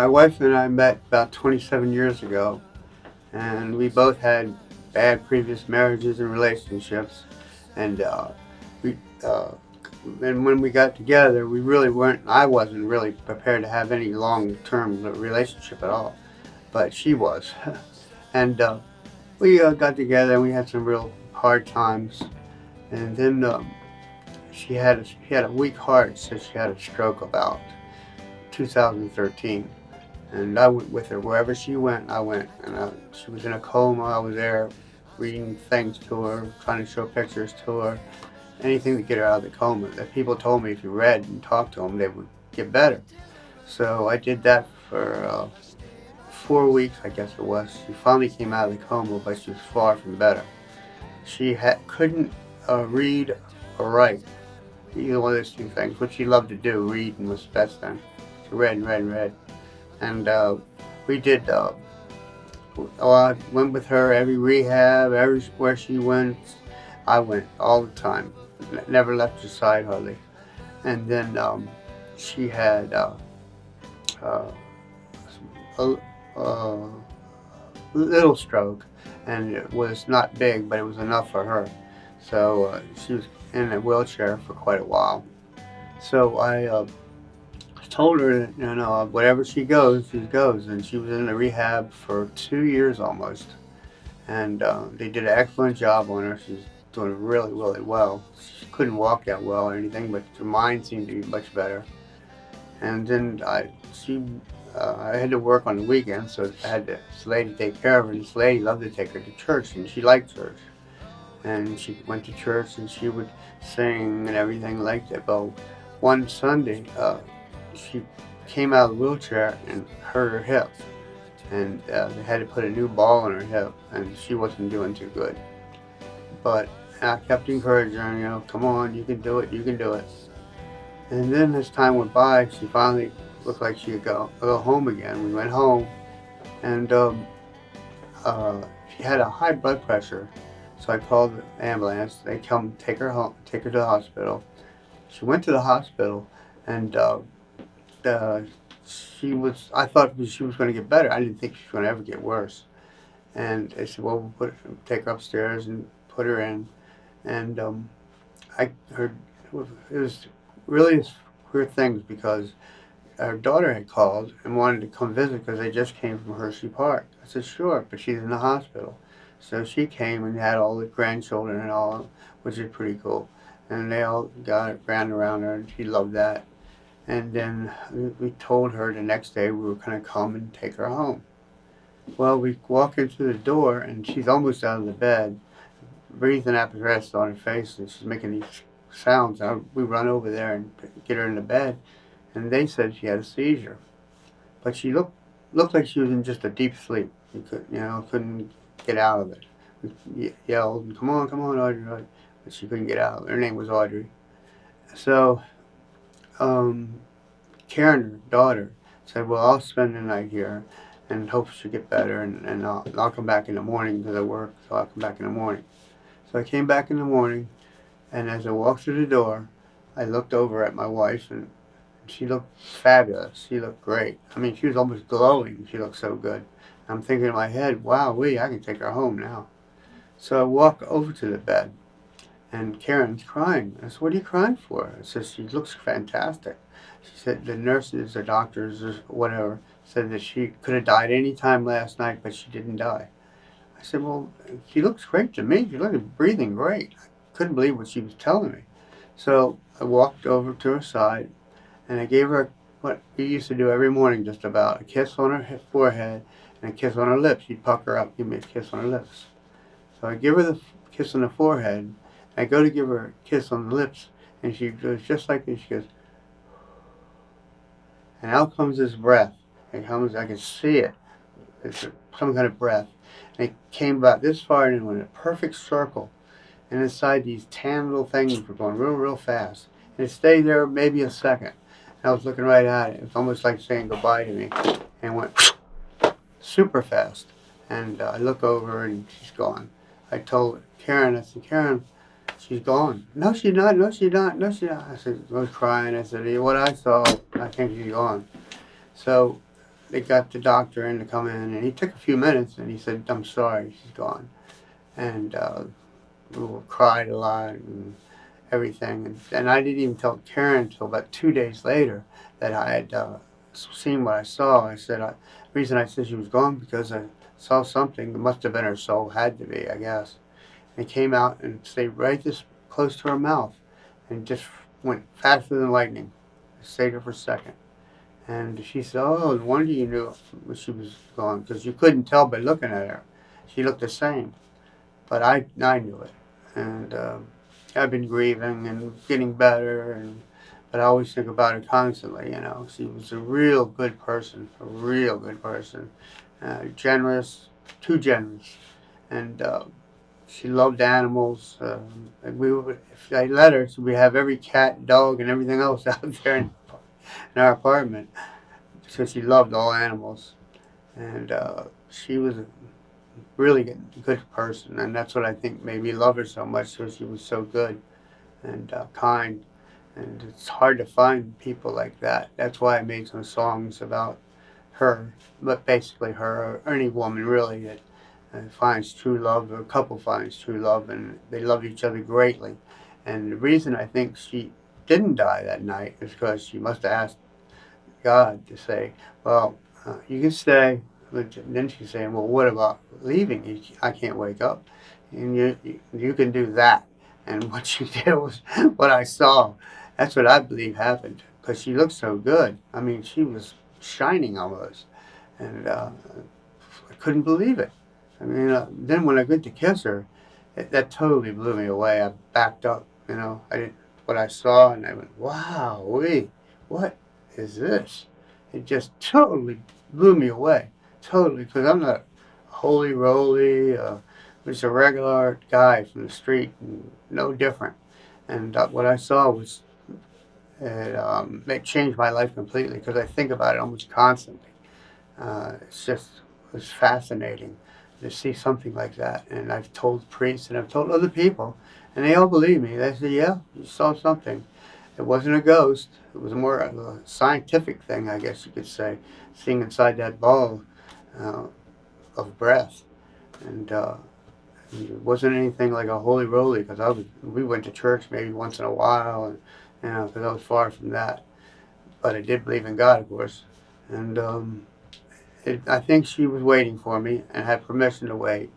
wife and I met about 27 years ago, and we both had bad previous marriages and relationships. And we, uh, and when we got together, we really weren't. I wasn't really prepared to have any long-term relationship at all, but she was. And we got together, and we had some real hard times. And then she had a weak heart, so she had a stroke about 2013. And I went with her wherever she went. I went, and she was in a coma. I was there, reading things to her, trying to show pictures to her, anything to get her out of the coma. That people told me if you read and talked to them, they would get better. So I did that for 4 weeks, I guess it was. She finally came out of the coma, but she was far from better. She couldn't read or write, either one of those two things, which she loved to do, read and was best then. She read and read and read. And we did, I went with her every rehab, everywhere she went, I went all the time. Never left her side hardly. And then she had a, a little stroke, and it was not big, but it was enough for her. So she was in a wheelchair for quite a while. So I told her that, wherever she goes, and she was in the rehab for 2 years almost. And they did an excellent job on her. She's doing really, really well. She couldn't walk that well or anything, but her mind seemed to be much better. And then I had to work on the weekends, so I had this lady take care of her. And this lady loved to take her to church, and she liked church. And she went to church, and she would sing and everything like that. But one Sunday, she came out of the wheelchair and hurt her hip. And they had to put a new ball in her hip, and she wasn't doing too good. But I kept encouraging her, come on, you can do it, you can do it. And then as time went by, she finally looked like she could go home again. We went home, and she had a high blood pressure. So I called the ambulance. They come take her home, take her to the hospital. She went to the hospital, and I thought she was going to get better. I didn't think she was going to ever get worse. And they said, well, we'll take her upstairs and put her in. And I heard it was really weird things, because her daughter had called and wanted to come visit because they just came from Hershey Park. I said, sure, but she's in the hospital. So she came and had all the grandchildren and all, which is pretty cool. And they all ran around her, and she loved that. And then we told her the next day we were going to come and take her home. Well, we walk into the door, and she's almost out of the bed, breathing apparatus on her face, and she's making these sounds. We run over there and get her in the bed, and they said she had a seizure. But she looked like she was in just a deep sleep. You couldn't get out of it. We yelled, come on, Audrey, but she couldn't get out. Her name was Audrey. So Karen, her daughter, said, well, I'll spend the night here and hope she'll get better, and I'll come back in the morning because I work, so I'll come back in the morning. So I came back in the morning, and as I walked through the door, I looked over at my wife, and she looked fabulous. She looked great. I mean, she was almost glowing. She looked so good. I'm thinking in my head, wow, I can take her home now. So I walk over to the bed, and Karen's crying. I said, what are you crying for? I said, she looks fantastic. She said the nurses, the doctors, or whatever, said that she could have died any time last night, but she didn't die. I said, well, she looks great to me. She looked breathing great. I couldn't believe what she was telling me. So I walked over to her side, and I gave her what we used to do every morning, just about, a kiss on her forehead and a kiss on her lips. She'd pucker up, give me a kiss on her lips. So I give her the kiss on the forehead. I go to give her a kiss on the lips, and she goes just like this. She goes, and out comes this breath. It comes, I can see it. It's some kind of breath. And it came about this far and it went in a perfect circle. And inside these tan little things were going real, real fast. And it stayed there maybe a second. And I was looking right at it. It's almost like saying goodbye to me. And it went super fast. And I look over and she's gone. I told Karen, I said, Karen, she's gone. No, she's not. No, she's not. No, she's not. I was crying. I said, what I saw, I think she's gone. So they got the doctor in to come in, and he took a few minutes, and he said, "I'm sorry, she's gone." And we cried a lot and everything. And I didn't even tell Karen until about 2 days later that I had seen what I saw. I said, the reason I said she was gone because I saw something. It must have been her soul, had to be, I guess. And it came out and stayed right this close to her mouth and just went faster than lightning. I stayed there for a second. And she said, "Oh, no wonder you knew when she was gone, because you couldn't tell by looking at her. She looked the same." But I knew it. And I've been grieving and getting better, but I always think about her constantly. She was a real good person, generous, too generous, and she loved animals. And if I let her, so we have every cat, dog, and everything else out there in our apartment. So she loved all animals, and she was a really good person, and that's what I think made me love her so much. So she was so good and kind, and it's hard to find people like that. That's why I made some songs about her, but basically her, or any woman really that finds true love, or a couple finds true love, and they love each other greatly. And the reason I think she didn't die that night is because she must have asked God to say, "Well, you can stay." But then she's saying, "Well, what about leaving? I can't wake up, and you can do that." And what she did was what I saw. That's what I believe happened, because she looked so good. I mean, she was shining almost, and I couldn't believe it. I mean, then when I went to kiss her, that totally blew me away. I backed up. I didn't what I saw, and I went, "Wow, what is this?" It just totally blew me away. Totally, because I'm not holy roly, just a regular guy from the street, and no different. And what I saw was it changed my life completely, because I think about it almost constantly. It's fascinating to see something like that. And I've told priests and I've told other people, and they all believe me. They say, "Yeah, you saw something. It wasn't a ghost. It was more of a scientific thing, I guess you could say, seeing inside that ball uh, of breath." And it wasn't anything like a holy roly, because we went to church maybe once in a while, and because I was far from that. But I did believe in God, of course. And I think she was waiting for me and had permission to wait.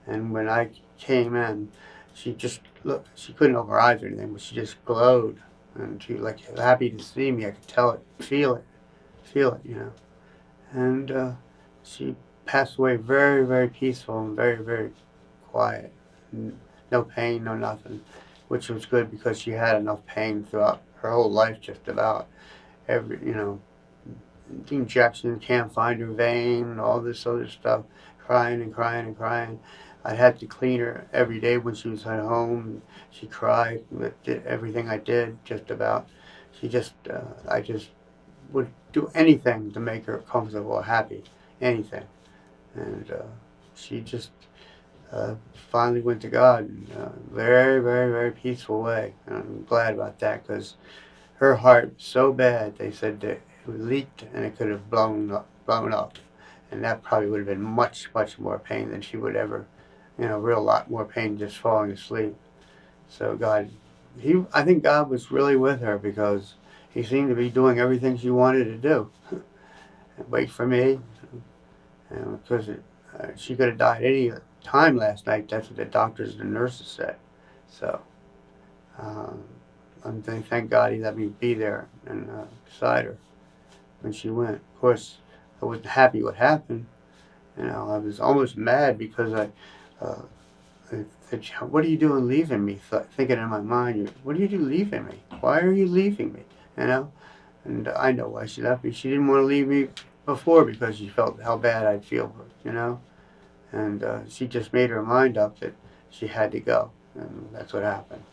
And when I came in, she just looked. She couldn't open her eyes or anything, but she just glowed, and she was like happy to see me. I could tell it, feel it. And she passed away very, very peaceful and very, very quiet. No pain, no nothing, which was good, because she had enough pain throughout her whole life, just about. Injections, can't find her vein, and all this other stuff, crying and crying and crying. I had to clean her every day when she was at home. She cried, but did everything I did, just about. I just would do anything to make her comfortable, happy, anything. And she just finally went to God in a very, very, very peaceful way. And I'm glad about that, because her heart was so bad, they said that it leaked and it could have blown up. And that probably would have been much, much more pain than she would ever, real lot more pain just falling asleep. So I think God was really with her, because he seemed to be doing everything she wanted to do. Wait for me, because she could have died any time last night. That's what the doctors and nurses said. So thank God he let me be there and beside her when she went. Of course, I wasn't happy what happened. I was almost mad, because I said, "What are you doing leaving me?" Thinking in my mind, "What do you do leaving me? Why are you leaving me?" And I know why she left me. She didn't want to leave me before, because she felt how bad I'd feel, And she just made her mind up that she had to go, and that's what happened.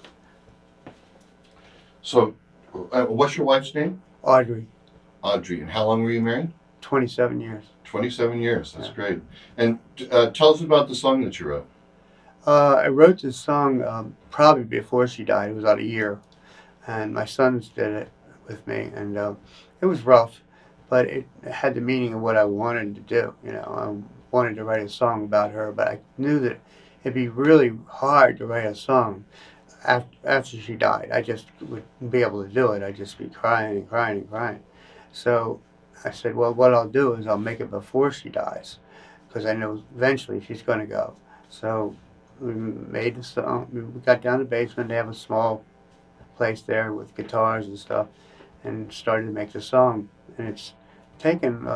So, what's your wife's name? Audrey. Audrey. And how long were you married? 27 years. 27 years. That's great. And tell us about the song that you wrote. I wrote this song probably before she died. It was about a year. And my sons did it with me. And it was rough. but it had the meaning of what I wanted to do. You know, I wanted to write a song about her, but I knew that it'd be really hard to write a song after she died. I just wouldn't be able to do it. I'd just be crying and crying and crying. So I said, well, what I'll do is I'll make it before she dies, because I know eventually she's going to go. So we made the song. We got down to the basement. They have a small place there with guitars and stuff, and started to make the song. And it's taken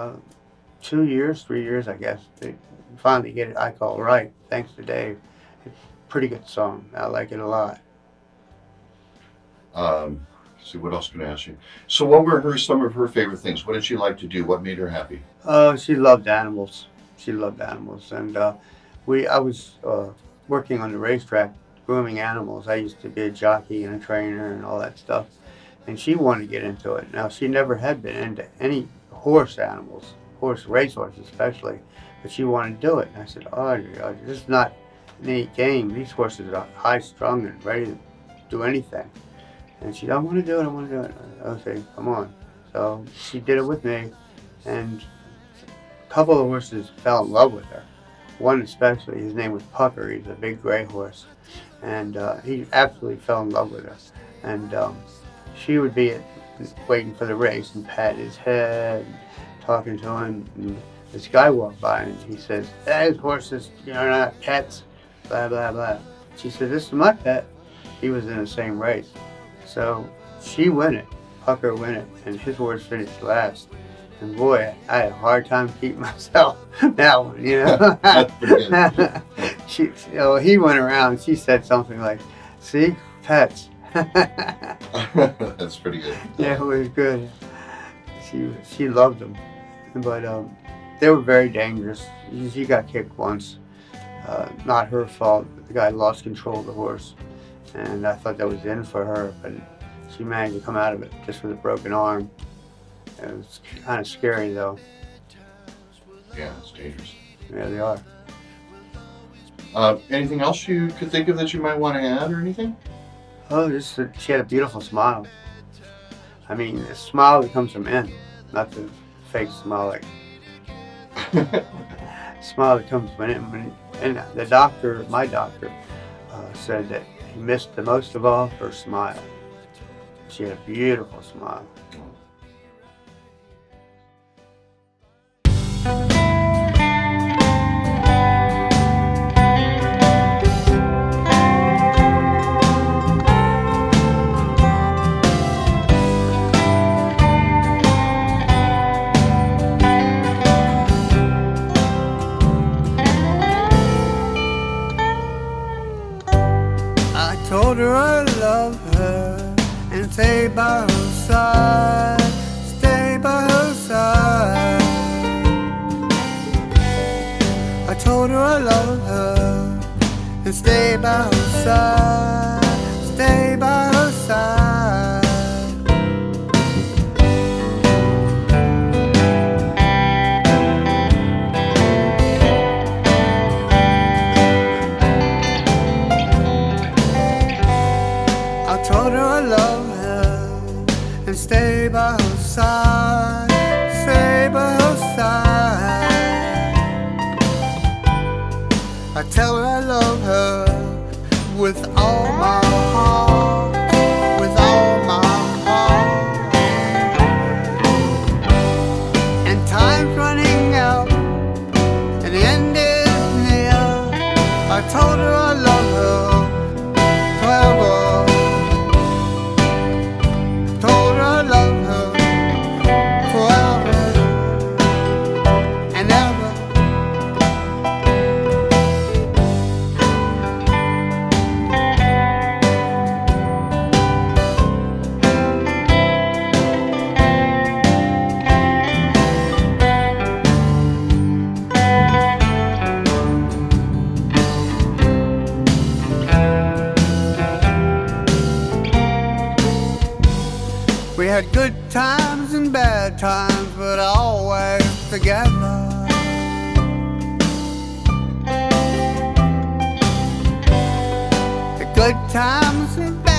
2 years, 3 years, I guess, to finally get it, I call, right, thanks to Dave. It's a pretty good song. I like it a lot. See, what else can I ask you? So what were some of her favorite things? What did she like to do? What made her happy? She loved animals. She loved animals. And I was working on the racetrack grooming animals. I used to be a jockey and a trainer and all that stuff. And she wanted to get into it. Now, she never had been into any horse animals, racehorses especially, but she wanted to do it. And I said, Audrey, this is not any game. These horses are high-strung and ready to do anything. And she, I want to do it, I want to do it. Okay, come on. So she did it with me, and a couple of horses fell in love with her. One especially, his name was Pucker. He's a big gray horse, and he absolutely fell in love with her. And she would be waiting for the race and pat his head, and talking to him. And this guy walked by and he says, "Those horses, you're not pets," blah blah blah. She said, "This is my pet." He was in the same race. So she won it, Pucker won it, and his horse finished last. And boy, I had a hard time keeping myself that one, you know. That's pretty good. He went around. She said something like, "See, pets." That's pretty good. Yeah, it was good. She loved them, but they were very dangerous. She got kicked once. Not her fault. The guy lost control of the horse. And I thought that was the end for her, but she managed to come out of it just with a broken arm. It was kind of scary, though. Yeah, it's dangerous. Yeah, they are. Anything else you could think of that you might want to add or anything? Oh, just that she had a beautiful smile. I mean, a smile that comes from in, not the fake smile, like smile that comes from in. And the doctor, my doctor, said that he missed the most of all her smile. She had a beautiful smile. I told her I love her and stay by her side, stay by her side. I told her I love her and stay by her side, stay by her side. I told her I love her and stay by her side, stay by her side. I tell her I love her with all my heart, with all my heart. And time's running out and the end is near. I told her I love her forever. Told her I love her forever and ever. We had good times and bad times, but always together. The good times and bad